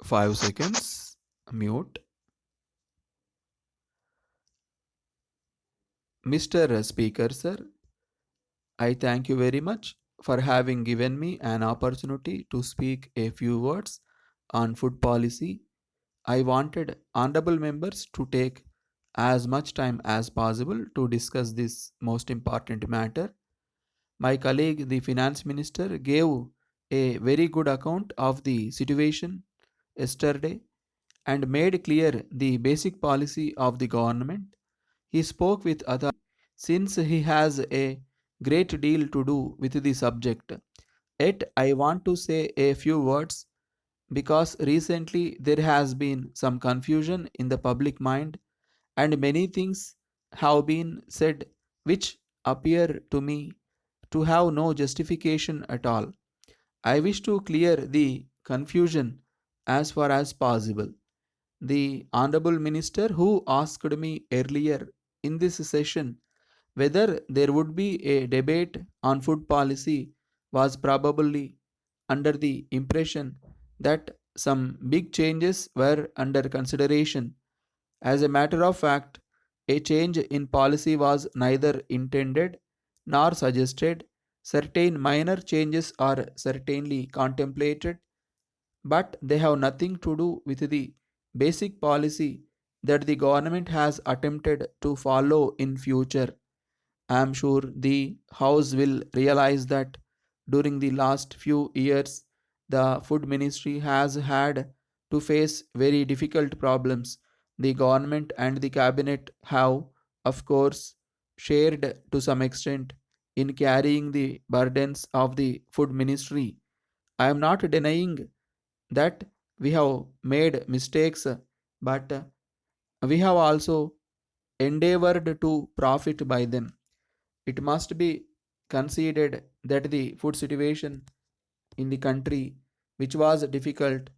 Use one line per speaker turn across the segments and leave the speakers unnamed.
5 seconds. Mute. Mr. Speaker, sir, I thank you very much for having given me an opportunity to speak a few words on food policy. I wanted honorable members to take as much time as possible to discuss this most important matter. My colleague, the finance minister, gave a very good account of the situation yesterday and made clear the basic policy of the government. He spoke with authority since he has a great deal to do with the subject. Yet, I want to say a few words because recently there has been some confusion in the public mind and many things have been said which appear to me to have no justification at all. I wish to clear the confusion as far as possible. The Honorable Minister who asked me earlier in this session whether there would be a debate on food policy was probably under the impression that some big changes were under consideration. As a matter of fact, a change in policy was neither intended nor suggested. Certain minor changes are certainly contemplated, but they have nothing to do with the basic policy that the government has attempted to follow in future. I am sure the House will realize that during the last few years, the Food Ministry has had to face very difficult problems. The government and the cabinet have, of course, shared to some extent in carrying the burdens of the Food Ministry. I am not denying that we have made mistakes, but we have also endeavored to profit by them. It must be conceded that the food situation in the country, which was difficult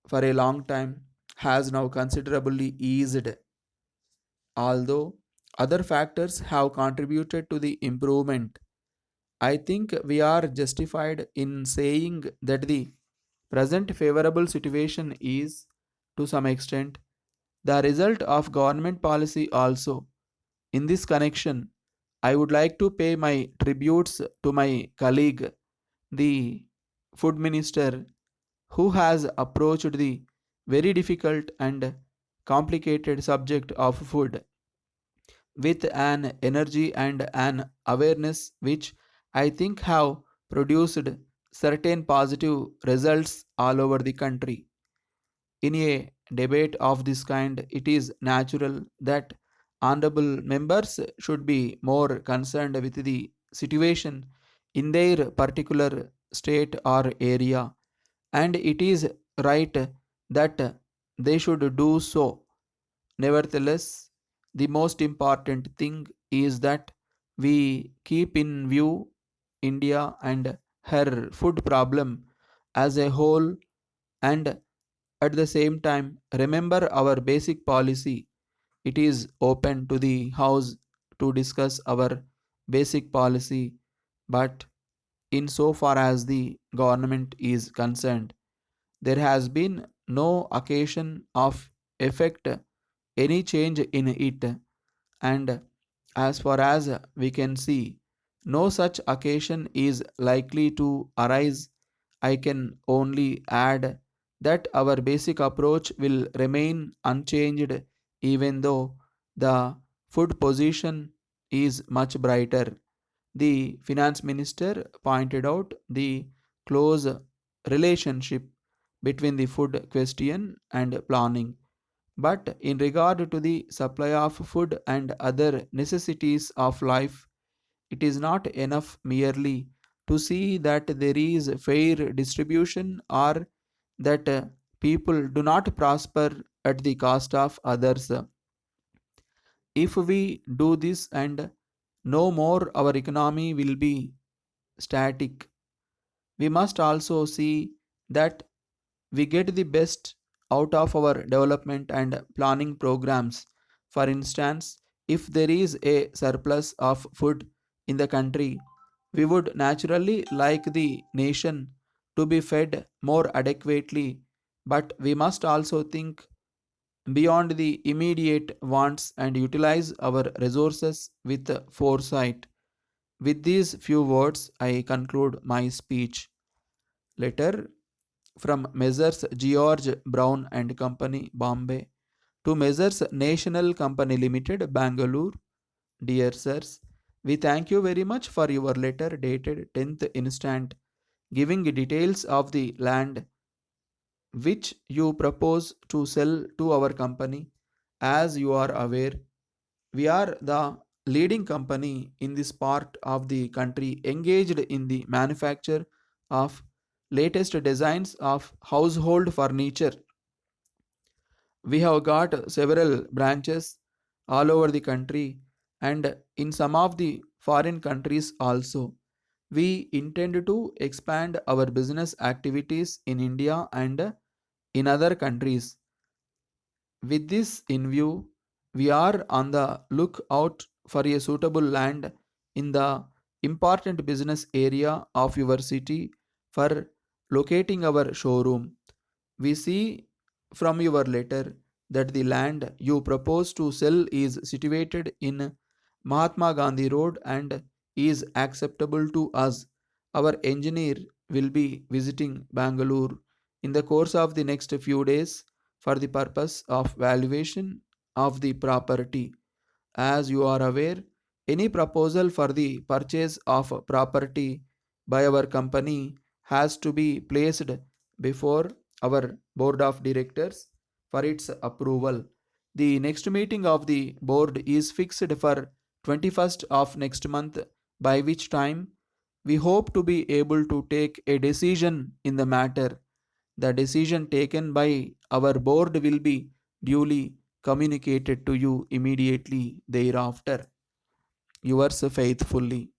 for a long time, has now considerably eased, although other factors have contributed to the improvement. I think we are justified in saying that the present favorable situation is, to some extent, the result of government policy also. In this connection, I would like to pay my tributes to my colleague, the food minister, who has approached the very difficult and complicated subject of food with an energy and an awareness which I think have produced certain positive results all over the country. In a debate of this kind, it is natural that honorable members should be more concerned with the situation in their particular state or area, and it is right that they should do so. Nevertheless, the most important thing is that we keep in view India and her food problem as a whole, and at the same time remember our basic policy. It is open to the House to discuss our basic policy, but insofar as the government is concerned, there has been no occasion of effect any change in it, and as far as we can see, no such occasion is likely to arise. I can only add that our basic approach will remain unchanged even though the food position is much brighter. The finance minister pointed out the close relationship between the food question and planning. But in regard to the supply of food and other necessities of life, it is not enough merely to see that there is fair distribution or that people do not prosper at the cost of others. If we do this and no more our economy will be static, we must also see that we get the best out of our development and planning programs. For instance, if there is a surplus of food in the country, we would naturally like the nation to be fed more adequately But we must also think beyond the immediate wants and utilize our resources with foresight. With these few words, I conclude my speech. Letter from Messrs. George Brown and Company, Bombay, to Messrs. National Company Limited, Bangalore. Dear sirs, we thank you very much for your letter dated 10th instant, giving details of the land which you propose to sell to our company. As you are aware, we are the leading company in this part of the country engaged in the manufacture of latest designs of household furniture. We have got several branches all over the country and in some of the foreign countries also. We intend to expand our business activities in India and in other countries. With this in view, we are on the lookout for a suitable land in the important business area of your city for locating our showroom. We see from your letter that the land you propose to sell is situated in Mahatma Gandhi Road and is acceptable to us. Our engineer will be visiting Bangalore in the course of the next few days for the purpose of valuation of the property. As you are aware, any proposal for the purchase of property by our company has to be placed before our board of directors for its approval. The next meeting of the board is fixed for 21st of next month, by which time we hope to be able to take a decision in the matter. The decision taken by our board will be duly communicated to you immediately thereafter. Yours faithfully,